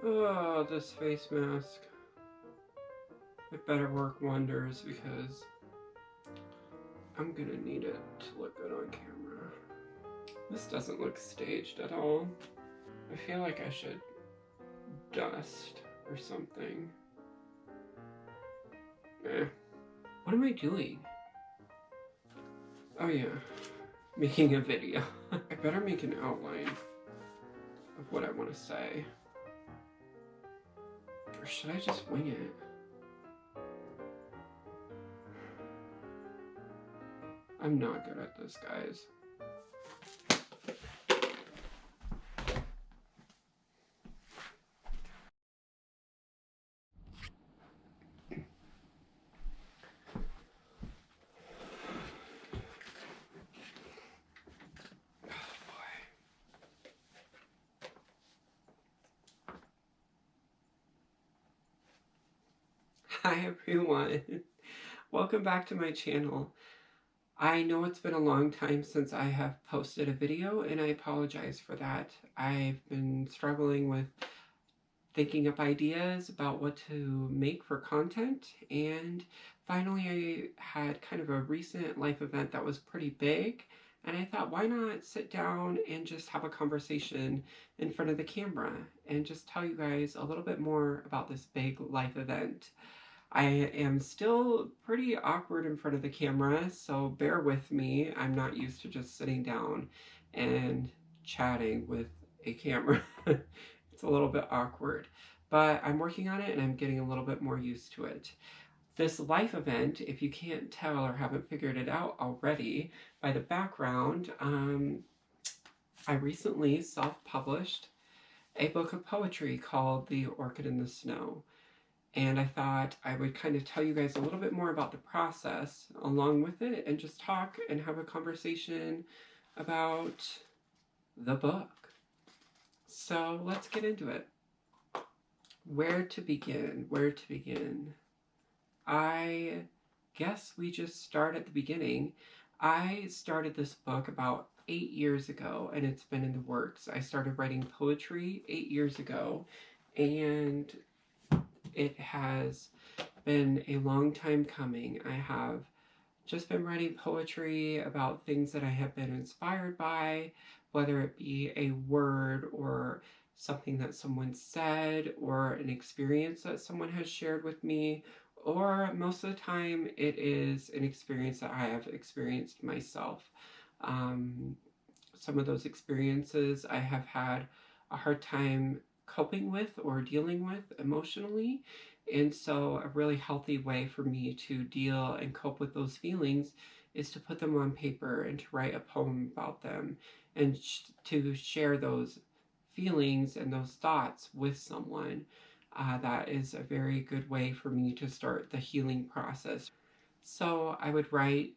Oh, this face mask. It better work wonders because I'm gonna need it to look good on camera. This doesn't look staged at all. I feel like I should dust or something. Eh. What am I doing? Oh yeah, making a video. I better make an outline of what I want to say. Or should I just wing it? I'm not good at this, guys. Hi everyone, welcome back to my channel. I know it's been a long time since I have posted a video and I apologize for that. I've been struggling with thinking up ideas about what to make for content, and finally I had kind of a recent life event that was pretty big, and I thought, why not sit down and just have a conversation in front of the camera and just tell you guys a little bit more about this big life event. I am still pretty awkward in front of the camera, so bear with me. I'm not used to just sitting down and chatting with a camera. It's a little bit awkward, but I'm working on it and I'm getting a little bit more used to it. This life event, if you can't tell or haven't figured it out already by the background, I recently self-published a book of poetry called The Orchid in the Snow. And I thought I would kind of tell you guys a little bit more about the process along with it and just talk and have a conversation about the book. So let's get into it. Where to begin? Where to begin? I guess we just start at the beginning. I started this book about 8 years ago and it's been in the works. I started writing poetry 8 years ago, and it has been a long time coming. I have just been writing poetry about things that I have been inspired by, whether it be a word or something that someone said or an experience that someone has shared with me, or most of the time it is an experience that I have experienced myself. Um, some of those experiences I have had a hard time coping with or dealing with emotionally. And so, a really healthy way for me to deal and cope with those feelings is to put them on paper and to write a poem about them and to share those feelings and those thoughts with someone. That is a very good way for me to start the healing process. So, I would write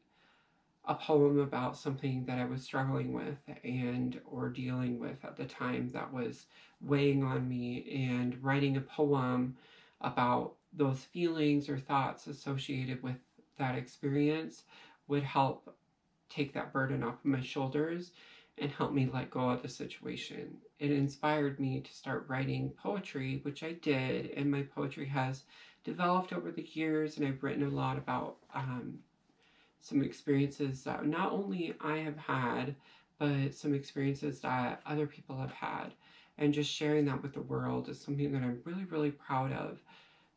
a poem about something that I was struggling with and or dealing with at the time that was weighing on me, and writing a poem about those feelings or thoughts associated with that experience would help take that burden off of my shoulders and help me let go of the situation. It inspired me to start writing poetry, which I did, and my poetry has developed over the years, and I've written a lot about some experiences that not only I have had, but some experiences that other people have had. And just sharing that with the world is something that I'm really, really proud of.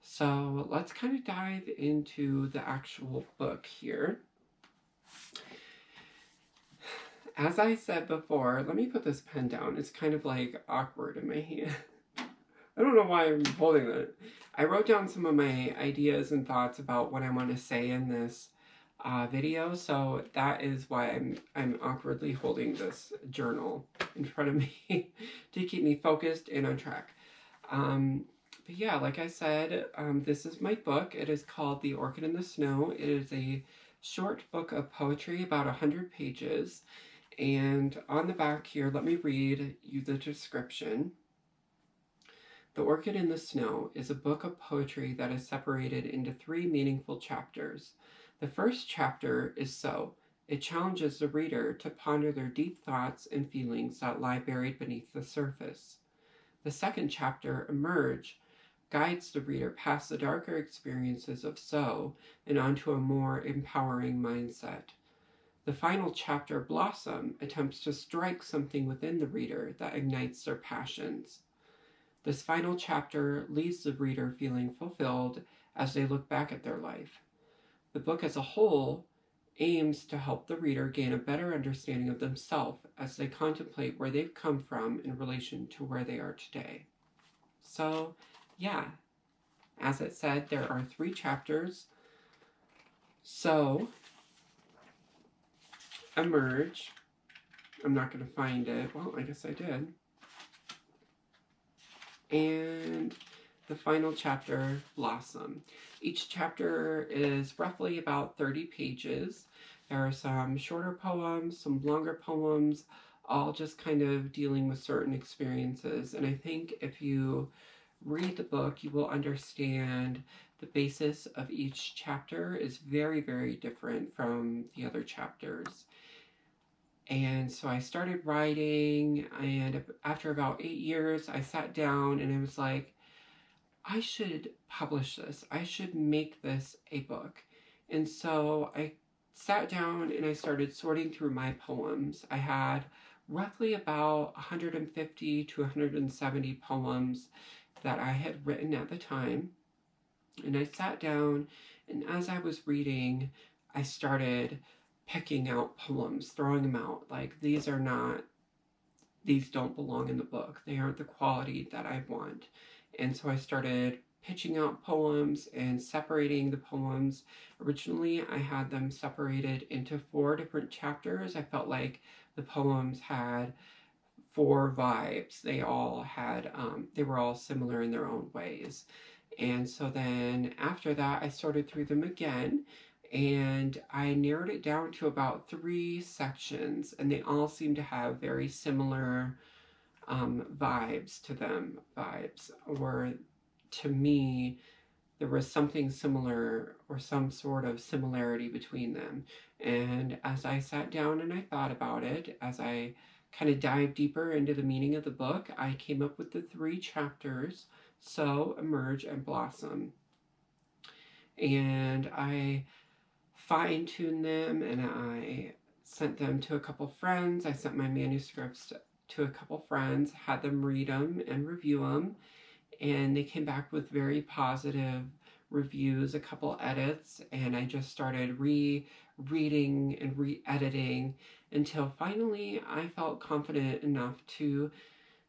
So let's kind of dive into the actual book here. As I said before, let me put this pen down. It's kind of like awkward in my hand. I don't know why I'm holding it. I wrote down some of my ideas and thoughts about what I want to say in this video, so that is why I'm awkwardly holding this journal in front of me to keep me focused and on track. But yeah, like I said, this is my book. It is called The Orchid in the Snow. It is a short book of poetry, about 100 pages. And on the back here, let me read you the description. The Orchid in the Snow is a book of poetry that is separated into 3 meaningful chapters. The first chapter is So. It challenges the reader to ponder their deep thoughts and feelings that lie buried beneath the surface. The second chapter, Emerge, guides the reader past the darker experiences of So and onto a more empowering mindset. The final chapter, Blossom, attempts to strike something within the reader that ignites their passions. This final chapter leaves the reader feeling fulfilled as they look back at their life. The book as a whole aims to help the reader gain a better understanding of themselves as they contemplate where they've come from in relation to where they are today. So, yeah, as it said, there are 3 chapters. So, Emerge. I'm not going to find it. Well, I guess I did. And the final chapter, Blossom. Each chapter is roughly about 30 pages. There are some shorter poems, some longer poems, all just kind of dealing with certain experiences. And I think if you read the book, you will understand the basis of each chapter is very, very different from the other chapters. And so I started writing, and after about 8 years, I sat down and I was like, I should publish this. I should make this a book. And so I sat down and I started sorting through my poems. I had roughly about 150 to 170 poems that I had written at the time. And I sat down, and as I was reading, I started picking out poems, throwing them out. Like, these don't belong in the book. They aren't the quality that I want. And so I started pitching out poems and separating the poems. Originally, I had them separated into 4 different chapters. I felt like the poems had 4 vibes. They all had, they were all similar in their own ways. And so then after that, I sorted through them again, and I narrowed it down to about 3 sections, and they all seem to have very similar vibes to them. Or to me, there was something similar or some sort of similarity between them. And as I sat down and I thought about it, as I kind of dived deeper into the meaning of the book, I came up with the 3 chapters, So, Emerge, and Blossom. And I fine-tuned them, and I sent them to a couple friends. I sent my manuscripts to a couple friends, had them read them and review them, and they came back with very positive reviews, a couple edits, and I just started rereading and re-editing until finally I felt confident enough to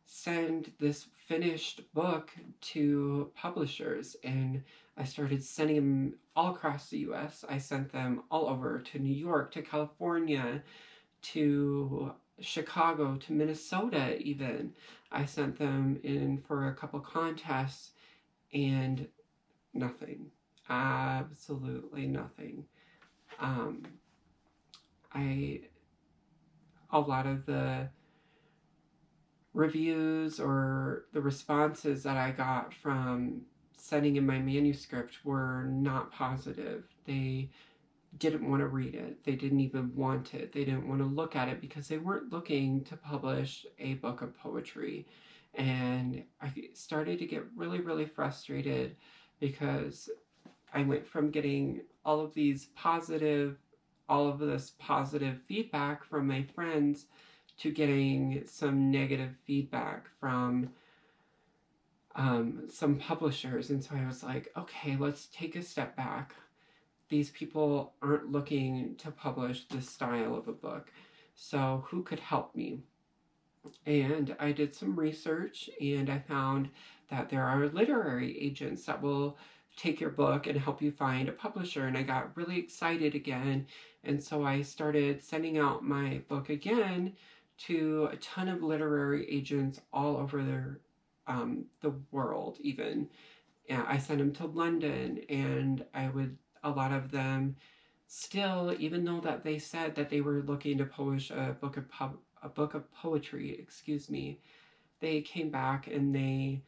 send this finished book to publishers, and I started sending them all across the US. I sent them all over to New York, to California, to Chicago, to Minnesota even. I sent them in for a couple contests, and nothing. Absolutely nothing. A lot of the reviews or the responses that I got from sending in my manuscript were not positive. They didn't want to read it. They didn't even want it. They didn't want to look at it because they weren't looking to publish a book of poetry. And I started to get really, really frustrated because I went from getting all of this positive feedback from my friends to getting some negative feedback from some publishers. And so I was like, okay, let's take a step back. These people aren't looking to publish this style of a book. So who could help me? And I did some research, and I found that there are literary agents that will take your book and help you find a publisher. And I got really excited again. And so I started sending out my book again to a ton of literary agents all over the world even. Yeah, I sent them to London, and a lot of them still, even though that they said that they were looking to publish a book of poetry, excuse me, they came back and they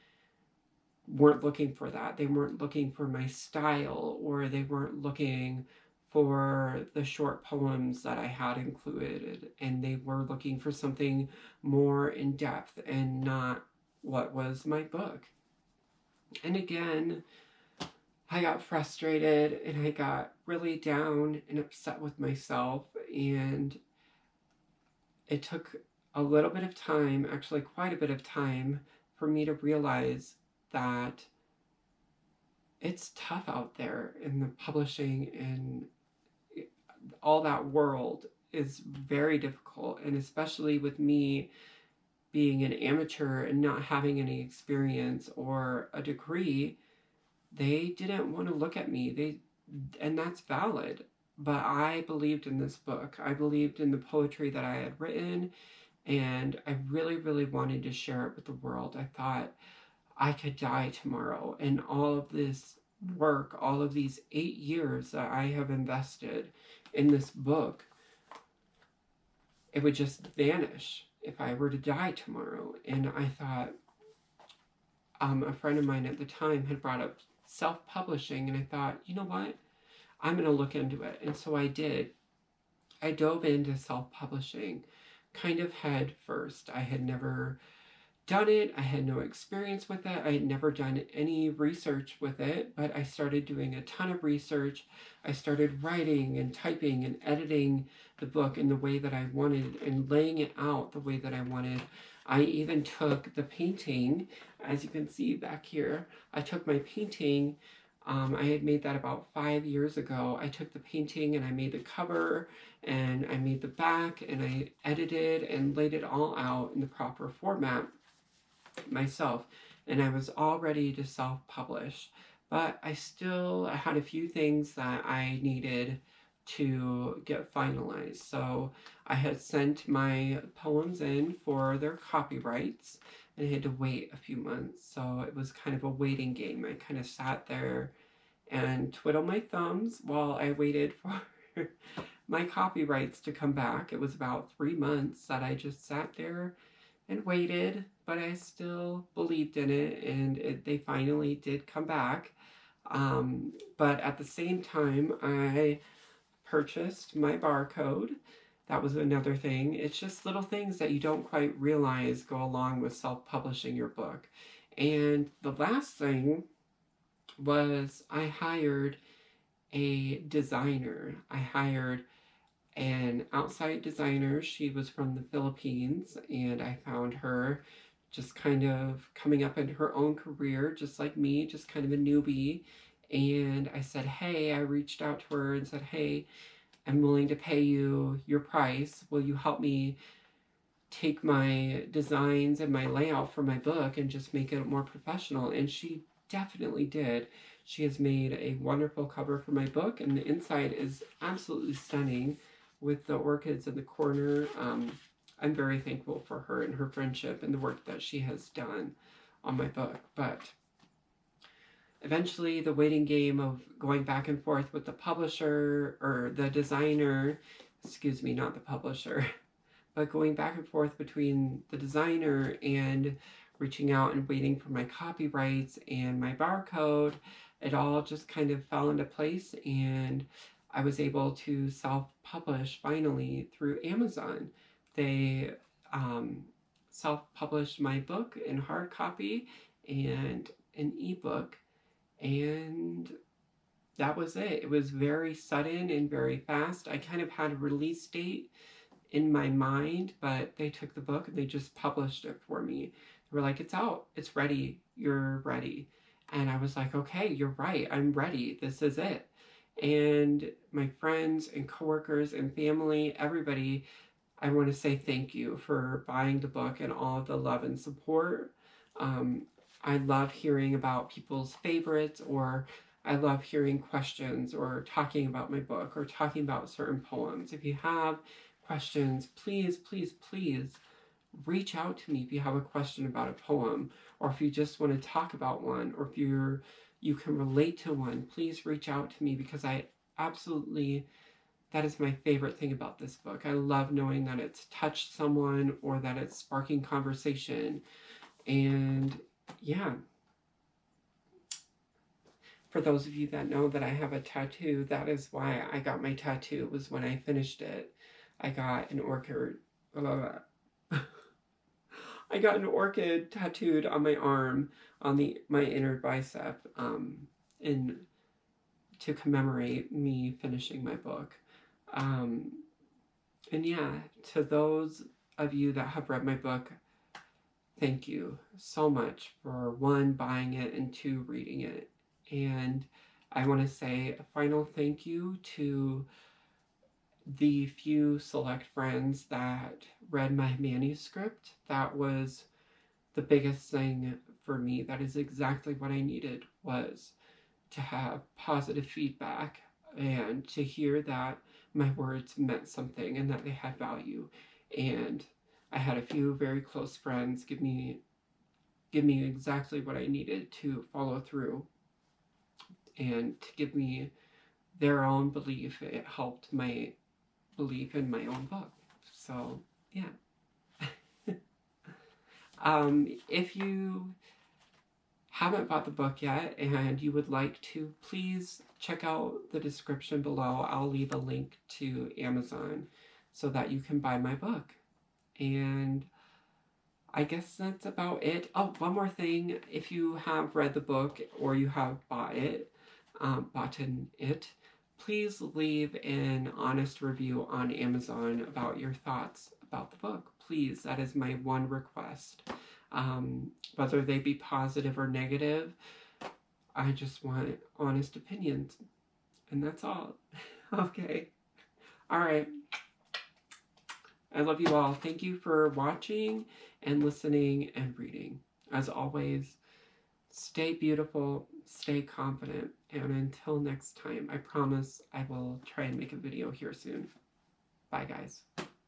weren't looking for that. They weren't looking for my style, or they weren't looking for the short poems that I had included, and they were looking for something more in depth and not what was my book. And again, I got frustrated and I got really down and upset with myself, and it took a little bit of time, actually quite a bit of time, for me to realize that it's tough out there in the publishing, and all that world is very difficult. And especially with me being an amateur and not having any experience or a degree, they didn't want to look at me. And that's valid. But I believed in this book. I believed in the poetry that I had written, and I really, really wanted to share it with the world. I thought I could die tomorrow, and all of this work, all of these 8 years that I have invested in this book, it would just vanish if I were to die tomorrow. And I thought, a friend of mine at the time had brought up self-publishing, and I thought, you know what? I'm going to look into it. And so I did. I dove into self-publishing kind of head first. I had never done it. I had no experience with it. I had never done any research with it, but I started doing a ton of research. I started writing and typing and editing the book in the way that I wanted and laying it out the way that I wanted. I even took the painting, as you can see back here, I took my painting. I had made that about 5 years ago. I took the painting and I made the cover and I made the back, and I edited and laid it all out in the proper format myself, and I was all ready to self-publish. But I had a few things that I needed to get finalized. So I had sent my poems in for their copyrights, and I had to wait a few months. So it was kind of a waiting game. I kind of sat there and twiddled my thumbs while I waited for my copyrights to come back. It was about 3 months that I just sat there and waited, but I still believed in it, and they finally did come back. But at the same time, I purchased my barcode. That was another thing. It's just little things that you don't quite realize go along with self-publishing your book. And the last thing was I hired a designer. I hired an outside designer. She was from the Philippines, and I found her just kind of coming up in her own career, just like me, just kind of a newbie. And I said, hey, I reached out to her and said, hey, I'm willing to pay you your price. Will you help me take my designs and my layout for my book and just make it more professional? And she definitely did. She has made a wonderful cover for my book, and the inside is absolutely stunning with the orchids in the corner. I'm very thankful for her and her friendship and the work that she has done on my book. But eventually the waiting game of going back and forth with the publisher or the designer, excuse me, not the publisher, but going back and forth between the designer and reaching out and waiting for my copyrights and my barcode, it all just kind of fell into place, and I was able to self-publish finally through Amazon. They self-published my book in hard copy and an ebook, and that was it. It was very sudden and very fast. I kind of had a release date in my mind, but they took the book and they just published it for me. They were like, it's out, it's ready, you're ready. And I was like, okay, you're right, I'm ready, this is it. And my friends and coworkers and family, everybody, I want to say thank you for buying the book and all of the love and support. I love hearing about people's favorites, or I love hearing questions or talking about my book or talking about certain poems. If you have questions, please, please, please reach out to me if you have a question about a poem, or if you just want to talk about one, or if you can relate to one, please reach out to me, because that is my favorite thing about this book. I love knowing that it's touched someone or that it's sparking conversation. And yeah, for those of you that know that I have a tattoo, that is why I got my tattoo, was when I finished it. I got an orchid. I got an orchid tattooed on my arm on my inner bicep, in to commemorate me finishing my book. Um, and yeah, to those of you that have read my book, thank you so much for one, buying it, and two, reading it. And I want to say a final thank you to the few select friends that read my manuscript. That was the biggest thing for me. That is exactly what I needed, was to have positive feedback and to hear that my words meant something and that they had value. And I had a few very close friends give me exactly what I needed to follow through and to give me their own belief. It helped my belief in my own book. So, yeah. If you haven't bought the book yet and you would like to, please check out the description below. I'll leave a link to Amazon so that you can buy my book. And I guess that's about it. Oh, one more thing. If you have read the book or you have bought it, please leave an honest review on Amazon about your thoughts about the book. Please, that is my one request. Whether they be positive or negative, I just want honest opinions. And that's all. Okay. All right. I love you all. Thank you for watching and listening and reading. As always, stay beautiful, stay confident, and until next time, I promise I will try and make a video here soon. Bye, guys.